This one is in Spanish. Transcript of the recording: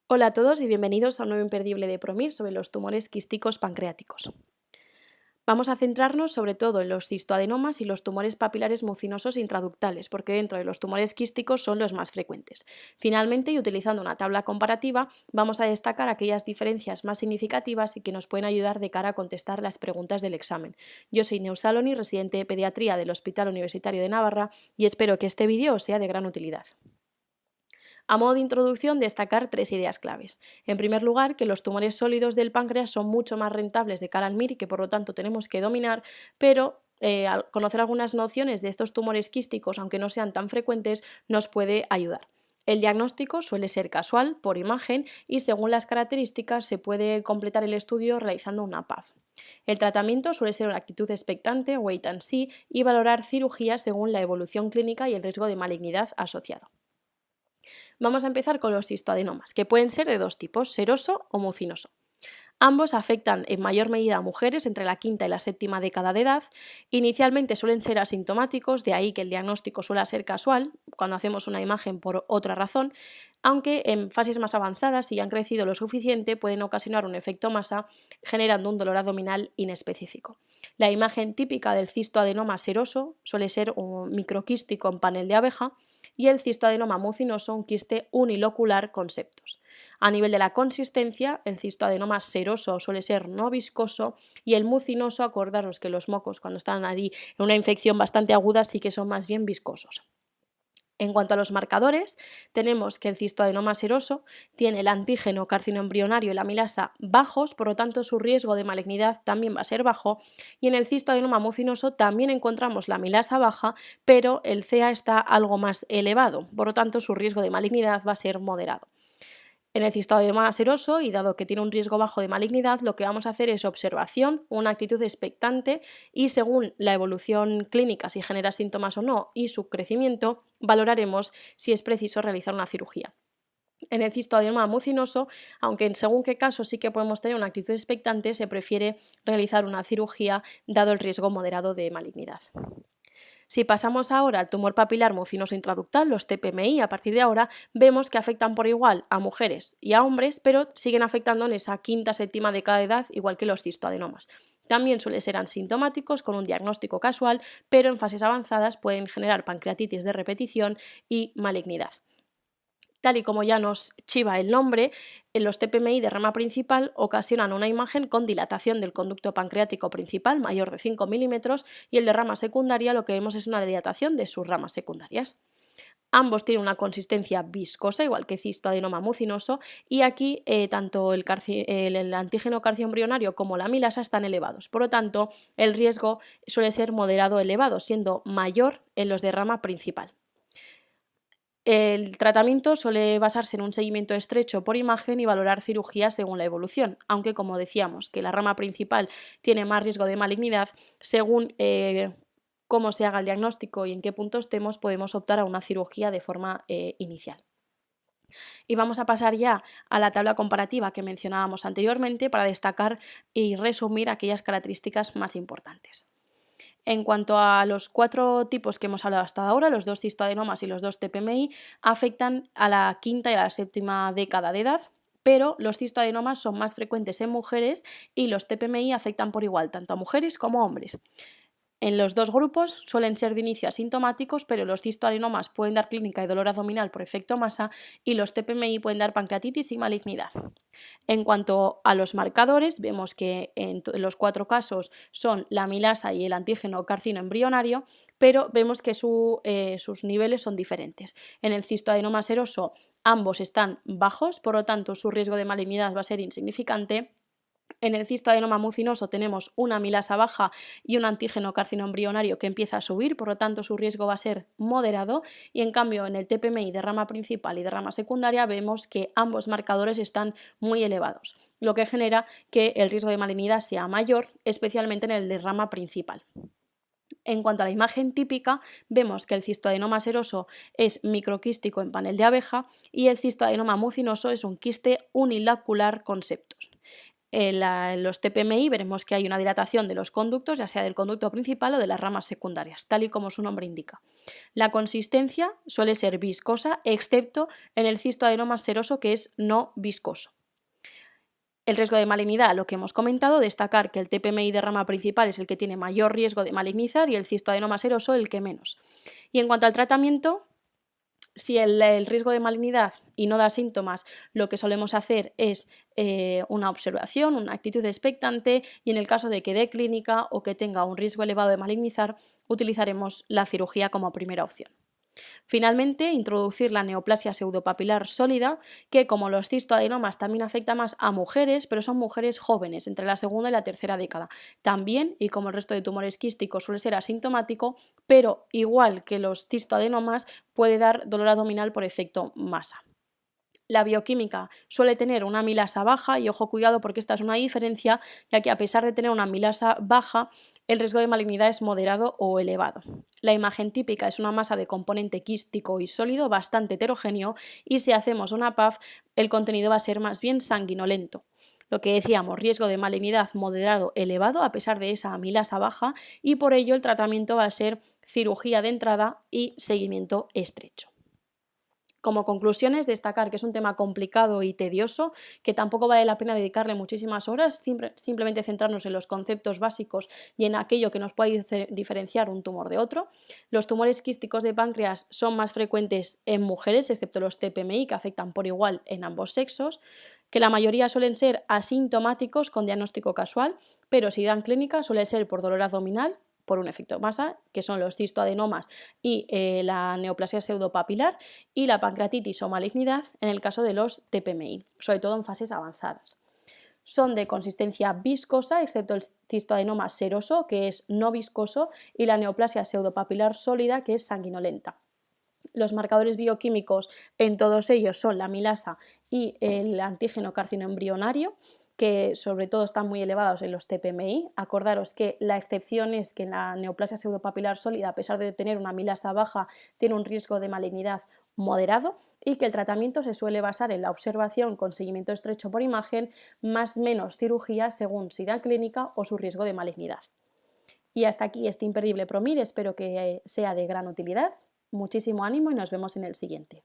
Hola a todos y bienvenidos a un nuevo imperdible de Promir sobre los tumores quísticos pancreáticos. Vamos a centrarnos sobre todo en los cistoadenomas y los tumores papilares mucinosos intraductales, porque dentro de los tumores quísticos son los más frecuentes. Finalmente, y utilizando una tabla comparativa, vamos a destacar aquellas diferencias más significativas y que nos pueden ayudar de cara a contestar las preguntas del examen. Yo soy Neus Saloni, residente de pediatría del Hospital Universitario de Navarra, y espero que este vídeo os sea de gran utilidad. A modo de introducción, destacar tres ideas claves. En primer lugar, que los tumores sólidos del páncreas son mucho más rentables de cara al MIR y que por lo tanto tenemos que dominar, pero al conocer algunas nociones de estos tumores quísticos, aunque no sean tan frecuentes, nos puede ayudar. El diagnóstico suele ser casual, por imagen, y según las características se puede completar el estudio realizando una PAF. El tratamiento suele ser una actitud expectante, wait and see, y valorar cirugía según la evolución clínica y el riesgo de malignidad asociado. Vamos a empezar con los cistoadenomas, que pueden ser de dos tipos, seroso o mucinoso. Ambos afectan en mayor medida a mujeres entre la quinta y la séptima década de edad. Inicialmente suelen ser asintomáticos, de ahí que el diagnóstico suele ser casual, cuando hacemos una imagen por otra razón, aunque en fases más avanzadas, si ya han crecido lo suficiente, pueden ocasionar un efecto masa, generando un dolor abdominal inespecífico. La imagen típica del cistoadenoma seroso suele ser un microquístico en panel de abeja y el cistoadenoma mucinoso un quiste unilocular con septos. A nivel de la consistencia, el cistoadenoma seroso suele ser no viscoso y el mucinoso, acordaros que los mocos cuando están ahí en una infección bastante aguda sí que son más bien viscosos. En cuanto a los marcadores, tenemos que el cistoadenoma seroso tiene el antígeno carcinoembrionario y la amilasa bajos, por lo tanto su riesgo de malignidad también va a ser bajo, y en el cistoadenoma mucinoso también encontramos la amilasa baja, pero el CA está algo más elevado, por lo tanto su riesgo de malignidad va a ser moderado. En el cistoadenoma seroso, y dado que tiene un riesgo bajo de malignidad, lo que vamos a hacer es observación, una actitud expectante y según la evolución clínica, si genera síntomas o no y su crecimiento, valoraremos si es preciso realizar una cirugía. En el cistoadenoma mucinoso, aunque en según qué caso sí que podemos tener una actitud expectante, se prefiere realizar una cirugía dado el riesgo moderado de malignidad. Si pasamos ahora al tumor papilar mucinoso intraductal, los TPMI, a partir de ahora vemos que afectan por igual a mujeres y a hombres, pero siguen afectando en esa quinta, séptima década de edad, igual que los cistoadenomas. También suelen ser asintomáticos con un diagnóstico casual, pero en fases avanzadas pueden generar pancreatitis de repetición y malignidad. Tal y como ya nos chiva el nombre, en los TPMI de rama principal ocasionan una imagen con dilatación del conducto pancreático principal mayor de 5 milímetros y el de rama secundaria lo que vemos es una dilatación de sus ramas secundarias. Ambos tienen una consistencia viscosa, igual que cistoadenoma mucinoso, y aquí tanto el antígeno carcioembrionario como la amilasa están elevados. Por lo tanto, el riesgo suele ser moderado elevado, siendo mayor en los de rama principal. El tratamiento suele basarse en un seguimiento estrecho por imagen y valorar cirugía según la evolución, aunque como decíamos que la rama principal tiene más riesgo de malignidad, según cómo se haga el diagnóstico y en qué punto estemos, podemos optar a una cirugía de forma inicial. Y vamos a pasar ya a la tabla comparativa que mencionábamos anteriormente para destacar y resumir aquellas características más importantes. En cuanto a los cuatro tipos que hemos hablado hasta ahora, los dos cistoadenomas y los dos TPMI, afectan a la quinta y a la séptima década de edad, pero los cistoadenomas son más frecuentes en mujeres y los TPMI afectan por igual tanto a mujeres como a hombres. En los dos grupos suelen ser de inicio asintomáticos, pero los cistoadenomas pueden dar clínica y dolor abdominal por efecto masa y los TPMI pueden dar pancreatitis y malignidad. En cuanto a los marcadores, vemos que en los cuatro casos son la amilasa y el antígeno carcinoembrionario, pero vemos que sus niveles son diferentes. En el cistoadenoma seroso ambos están bajos, por lo tanto su riesgo de malignidad va a ser insignificante. En el cistoadenoma mucinoso tenemos una amilasa baja y un antígeno carcinoembrionario que empieza a subir, por lo tanto su riesgo va a ser moderado, y en cambio en el TPMI de rama principal y de rama secundaria vemos que ambos marcadores están muy elevados, lo que genera que el riesgo de malignidad sea mayor, especialmente en el de rama principal. En cuanto a la imagen típica, vemos que el cistoadenoma seroso es microquístico en panel de abeja y el cistoadenoma mucinoso es un quiste unilocular con septos. En los TPMI veremos que hay una dilatación de los conductos, ya sea del conducto principal o de las ramas secundarias, tal y como su nombre indica. La consistencia suele ser viscosa, excepto en el cistoadenoma seroso, que es no viscoso. El riesgo de malignidad, lo que hemos comentado, destacar que el TPMI de rama principal es el que tiene mayor riesgo de malignizar y el cistoadenoma seroso el que menos. Y en cuanto al tratamiento, si el riesgo de malignidad y no da síntomas, lo que solemos hacer es una observación, una actitud expectante, y en el caso de que dé clínica o que tenga un riesgo elevado de malignizar, utilizaremos la cirugía como primera opción. Finalmente, introducir la neoplasia pseudopapilar sólida, que como los cistoadenomas también afecta más a mujeres, pero son mujeres jóvenes, entre la segunda y la tercera década. También, y como el resto de tumores quísticos, suele ser asintomático, pero igual que los cistoadenomas, puede dar dolor abdominal por efecto masa. La bioquímica suele tener una amilasa baja y ojo cuidado porque esta es una diferencia, ya que a pesar de tener una amilasa baja, el riesgo de malignidad es moderado o elevado. La imagen típica es una masa de componente quístico y sólido bastante heterogéneo y si hacemos una PAF el contenido va a ser más bien sanguinolento. Lo que decíamos, riesgo de malignidad moderado elevado a pesar de esa amilasa baja y por ello el tratamiento va a ser cirugía de entrada y seguimiento estrecho. Como conclusiones, destacar que es un tema complicado y tedioso, que tampoco vale la pena dedicarle muchísimas horas, simplemente centrarnos en los conceptos básicos y en aquello que nos puede diferenciar un tumor de otro. Los tumores quísticos de páncreas son más frecuentes en mujeres, excepto los TPMI, que afectan por igual en ambos sexos, que la mayoría suelen ser asintomáticos con diagnóstico casual, pero si dan clínica suele ser por dolor abdominal, por un efecto masa, que son los cistoadenomas y la neoplasia pseudopapilar, y la pancreatitis o malignidad en el caso de los TPMI, sobre todo en fases avanzadas. Son de consistencia viscosa, excepto el cistoadenoma seroso, que es no viscoso, y la neoplasia pseudopapilar sólida, que es sanguinolenta. Los marcadores bioquímicos en todos ellos son la amilasa y el antígeno carcinoembrionario, que sobre todo están muy elevados en los TPMI. Acordaros que la excepción es que en la neoplasia pseudopapilar sólida, a pesar de tener una amilasa baja, tiene un riesgo de malignidad moderado y que el tratamiento se suele basar en la observación con seguimiento estrecho por imagen, más menos cirugía según si da clínica o su riesgo de malignidad. Y hasta aquí este imperdible PROMIR, espero que sea de gran utilidad. Muchísimo ánimo y nos vemos en el siguiente.